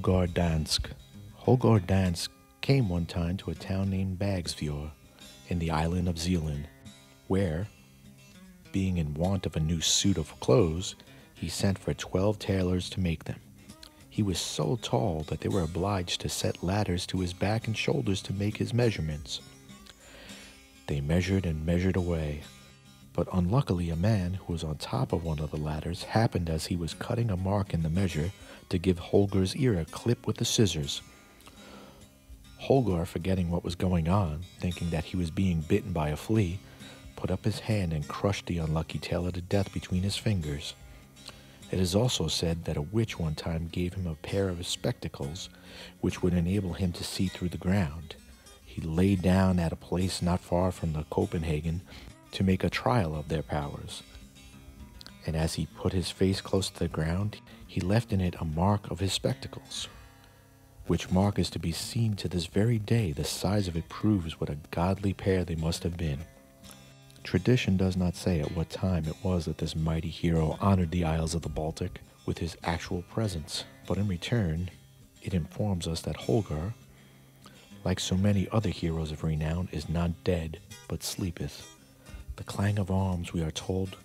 Holger Danske. Holger Danske came one time to a town named Bagsfjord in the island of Zealand, where, being in want of a new suit of clothes, he sent for 12 tailors to make them. He was so tall that they were obliged to set ladders to his back and shoulders to make his measurements. They measured and measured away, but unluckily a man who was on top of one of the ladders happened as he was cutting a mark in the measure to give Holger's ear a clip with the scissors. Holger, forgetting what was going on, thinking that he was being bitten by a flea, put up his hand and crushed the unlucky tailor to death between his fingers. It is also said that a witch one time gave him a pair of spectacles which would enable him to see through the ground. He lay down at a place not far from the Copenhagen to make a trial of their powers. And as he put his face close to the ground, he left in it a mark of his spectacles, which mark is to be seen to this very day. The size of it proves what a godly pair they must have been. Tradition does not say at what time it was that this mighty hero honored the Isles of the Baltic with his actual presence, but in return, it informs us that Holger, like so many other heroes of renown, is not dead, but sleepeth. The clang of arms, we are told,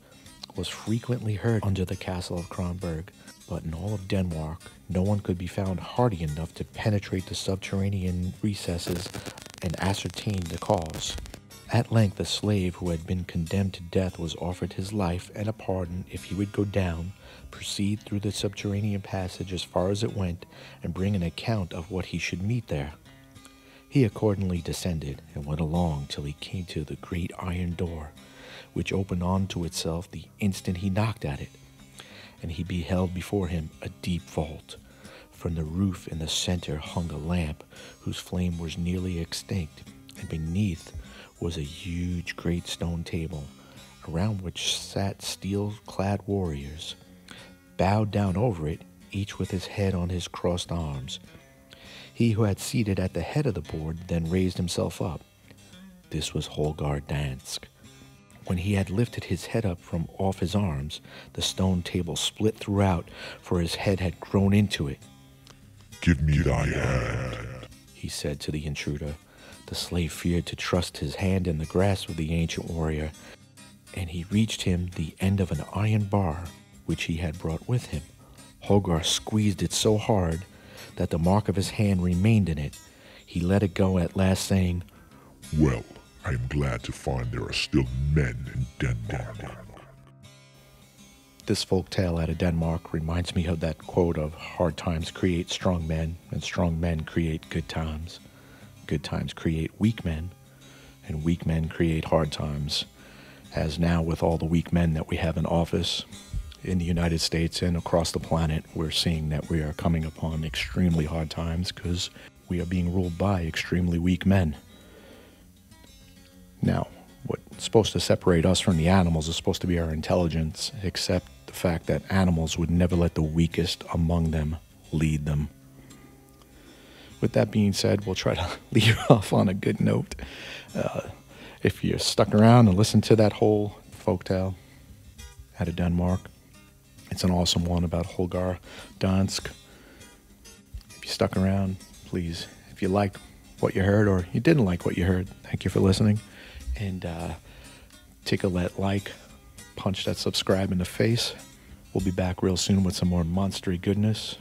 was frequently heard under the castle of Kronborg, but in all of Denmark, no one could be found hardy enough to penetrate the subterranean recesses and ascertain the cause. At length, a slave who had been condemned to death was offered his life and a pardon if he would go down, proceed through the subterranean passage as far as it went, and bring an account of what he should meet there. He accordingly descended and went along till he came to the great iron door, which opened onto itself the instant he knocked at it, and he beheld before him a deep vault. From the roof in the center hung a lamp whose flame was nearly extinct, and beneath was a huge great stone table, around which sat steel-clad warriors, bowed down over it, each with his head on his crossed arms. He who had seated at the head of the board then raised himself up. This was Holger Danske. When he had lifted his head up from off his arms, the stone table split throughout, for his head had grown into it. "Give me thy hand," he said to the intruder. The slave feared to trust his hand in the grasp of the ancient warrior, and he reached him the end of an iron bar which he had brought with him. Holger squeezed it so hard that the mark of his hand remained in it. He let it go at last, saying, "Well, I am glad to find there are still men in Denmark." This folk tale out of Denmark reminds me of that quote of hard times create strong men, and strong men create good times. Good times create weak men, and weak men create hard times. As now with all the weak men that we have in office in the United States and across the planet, we're seeing that we are coming upon extremely hard times because we are being ruled by extremely weak men. Now, what's supposed to separate us from the animals is supposed to be our intelligence, except the fact that animals would never let the weakest among them lead them. With that being said, we'll try to leave off on a good note. If you're stuck around and listen to that whole folktale out of Denmark, it's an awesome one about Holger Danske. If you stuck around, please, if you liked what you heard or you didn't like what you heard, thank you for listening. And tickle that like, punch that subscribe in the face. We'll be back real soon with some more monstery goodness.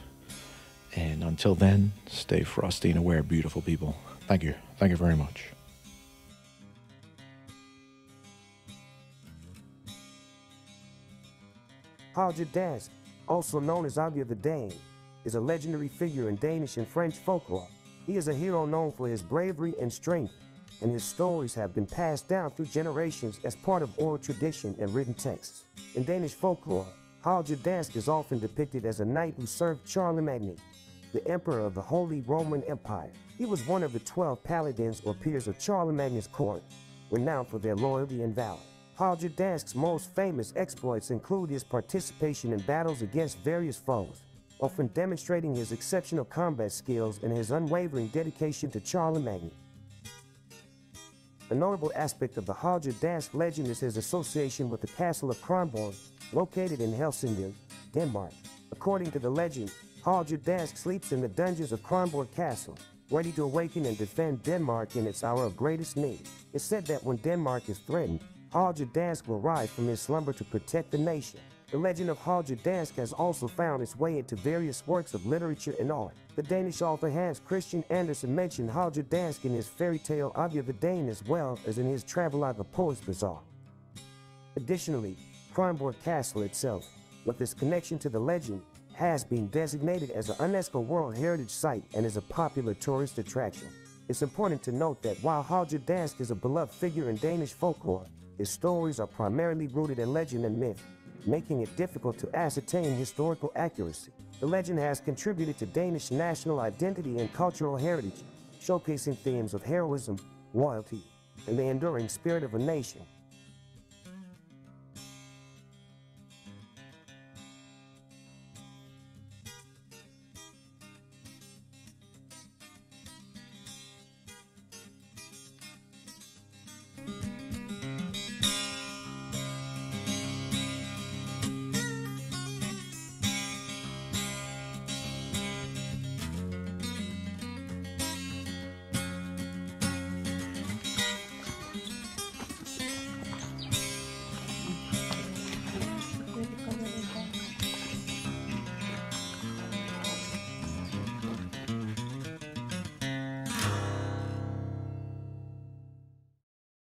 And until then, stay frosty and aware, beautiful people. Thank you. Thank you very much. Holger Danske, also known as Holger the Dane, is a legendary figure in Danish and French folklore. He is a hero known for his bravery and strength, and his stories have been passed down through generations as part of oral tradition and written texts. In Danish folklore, Holger Danske is often depicted as a knight who served Charlemagne, the emperor of the Holy Roman Empire. He was one of the 12 paladins or peers of Charlemagne's court, renowned for their loyalty and valor. Holger Danske's most famous exploits include his participation in battles against various foes, often demonstrating his exceptional combat skills and his unwavering dedication to Charlemagne. A notable aspect of the Holger Danske legend is his association with the castle of Kronborg, located in Elsinore, Denmark. According to the legend, Holger Danske sleeps in the dungeons of Kronborg Castle, ready to awaken and defend Denmark in its hour of greatest need. It's said that when Denmark is threatened, Holger Danske will rise from his slumber to protect the nation. The legend of Holger Danske has also found its way into various works of literature and art. The Danish author Hans Christian Andersen mentioned Holger Danske in his fairy tale Holger the Dane as well as in his travelogue A Poet's Bazaar. Additionally, Kronborg Castle itself, with its connection to the legend, has been designated as an UNESCO World Heritage Site and is a popular tourist attraction. It's important to note that while Holger Danske is a beloved figure in Danish folklore, his stories are primarily rooted in legend and myth, making it difficult to ascertain historical accuracy. The legend has contributed to Danish national identity and cultural heritage, showcasing themes of heroism, loyalty, and the enduring spirit of a nation.